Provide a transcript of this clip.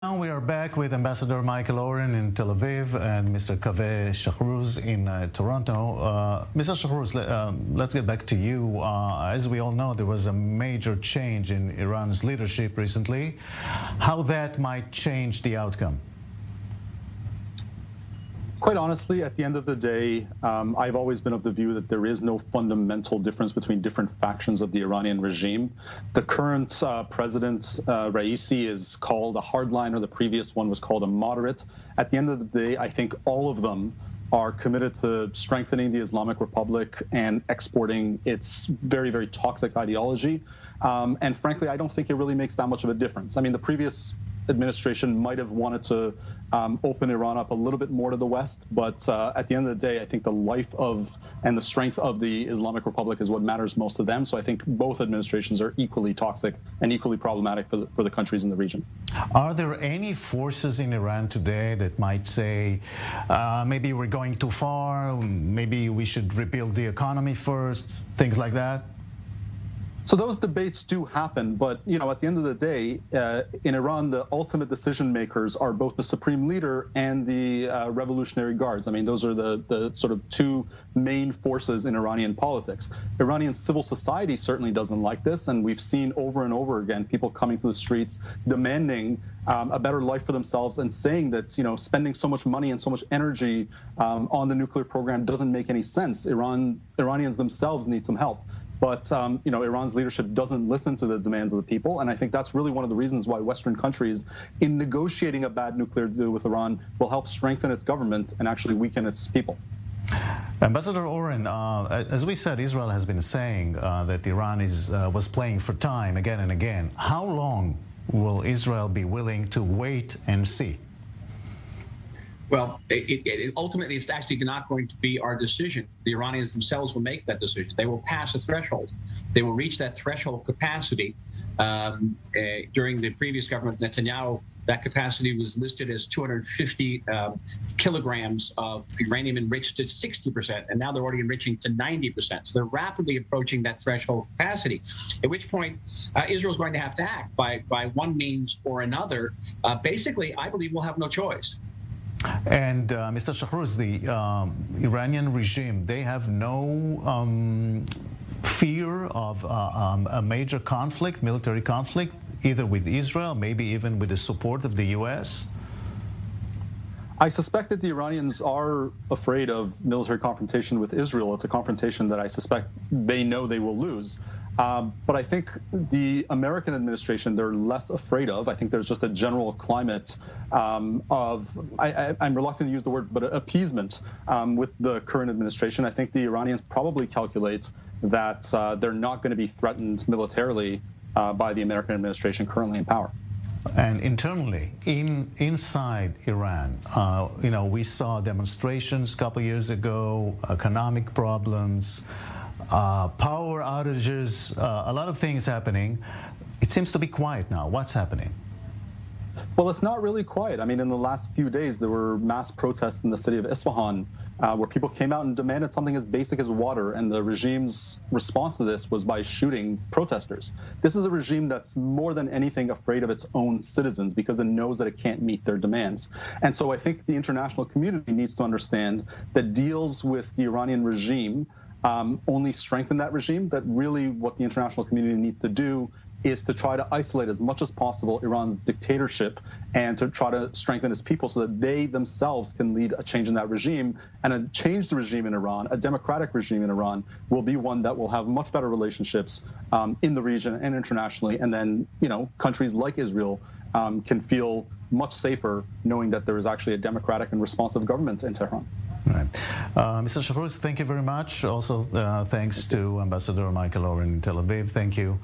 Now we are back with Ambassador Michael Oren in Tel Aviv and Mr. Kaveh Shahrooz in Toronto. Mr. Shahrooz, let's get back to you. As we all know, there was a major change in Iran's leadership recently. How that might change the outcome? Quite honestly, at the end of the day, I've always been of the view that there is no fundamental difference between different factions of the Iranian regime. The current president, Raisi, is called a hardliner. The previous one was called a moderate. At the end of the day, I think all of them are committed to strengthening the Islamic Republic and exporting its very, very toxic ideology. And frankly, I don't think it really makes that much of a difference. I mean, the previous administration might have wanted to open Iran up a little bit more to the West, but at the end of the day, I think the life of and the strength of the Islamic Republic is what matters most to them. So I think both administrations are equally toxic and equally problematic for the countries in the region. Are there any forces in Iran today that might say, maybe we're going too far, maybe we should rebuild the economy first, things like that? So those debates do happen, but at the end of the day, in Iran, the ultimate decision makers are both the supreme leader and the Revolutionary Guards. I mean, those are the sort of two main forces in Iranian politics. Iranian civil society certainly doesn't like this, and we've seen over and over again people coming to the streets demanding a better life for themselves and saying that spending so much money and so much energy on the nuclear program doesn't make any sense. Iranians themselves need some help. But, Iran's leadership doesn't listen to the demands of the people. And I think that's really one of the reasons why Western countries, in negotiating a bad nuclear deal with Iran, will help strengthen its government and actually weaken its people. Ambassador Oren, as we said, Israel has been saying that Iran was playing for time again and again. How long will Israel be willing to wait and see? Well, ultimately, it's actually not going to be our decision. The Iranians themselves will make that decision. They will pass a threshold. They will reach that threshold capacity. During the previous government, Netanyahu, that capacity was listed as 250 kilograms of uranium enriched at 60%, and now they're already enriching to 90%. So they're rapidly approaching that threshold capacity, at which point Israel's going to have to act by one means or another. Basically, I believe we'll have no choice. And Mr. Shahrooz, the Iranian regime, they have no fear of a major conflict, military conflict, either with Israel, maybe even with the support of the U.S.? I suspect that the Iranians are afraid of military confrontation with Israel. It's a confrontation that I suspect they know they will lose. But I think the American administration, they're less afraid of. I think there's just a general climate of, I'm reluctant to use the word, but appeasement with the current administration. I think the Iranians probably calculate that they're not going to be threatened militarily by the American administration currently in power. And internally, inside Iran, we saw demonstrations a couple of years ago, economic problems, power outages, a lot of things happening. It seems to be quiet now. What's happening? Well, it's not really quiet. I mean, in the last few days, there were mass protests in the city of Isfahan where people came out and demanded something as basic as water, and the regime's response to this was by shooting protesters. This is a regime that's more than anything afraid of its own citizens because it knows that it can't meet their demands. And so I think the international community needs to understand that deals with the Iranian regime only strengthen that regime, that really what the international community needs to do is to try to isolate as much as possible Iran's dictatorship and to try to strengthen its people so that they themselves can lead a change in that regime. And a changed regime in Iran, a democratic regime in Iran, will be one that will have much better relationships in the region and internationally. And then, countries like Israel can feel much safer knowing that there is actually a democratic and responsive government in Tehran. Right. Mr. Shahrooz, thank you very much. Also, thanks to Ambassador Michael Oren in Tel Aviv. Thank you.